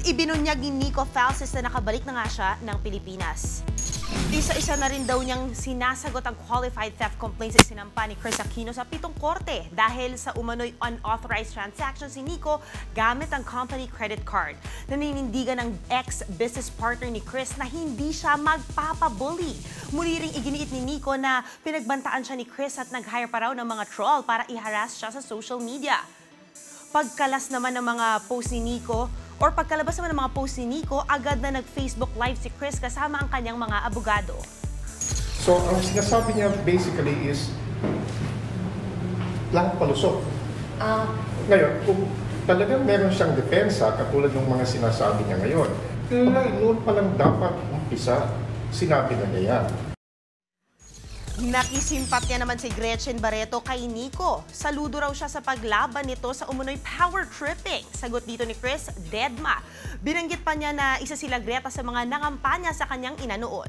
Ibinunyag ni Nico Falces na nakabalik na nga siya ng Pilipinas. Isa-isa na rin daw niyang sinasagot ang qualified theft complaints na sinampa ni Kris Aquino sa 7 korte dahil sa umano'y unauthorized transactions si Nico gamit ang company credit card. Naninindigan ng ex-business partner ni Kris na hindi siya magpapabully. Muli ring iginiit ni Nico na pinagbantaan siya ni Kris at nag-hire pa raw ng mga troll para i-harass siya sa social media. Pagkalas naman ng mga post ni Nico, or pagkalabas naman ng mga post ni Nico, agad na nag-Facebook Live si Kris kasama ang kanyang mga abogado. So, ang sinasabi niya basically is lahat palusot. Ngayon, kung talagang meron siyang depensa, katulad ng mga sinasabi niya ngayon, noon pa lang dapat umpisa, sinabi na niya yan. Nakisimpatya naman si Gretchen Barreto kay Nico. Saludo raw siya sa paglaban nito sa umunoy power tripping. Sagot dito ni Kris, deadma. Binanggit pa niya na isa sila Greta sa mga nangampanya sa kanyang inanoon.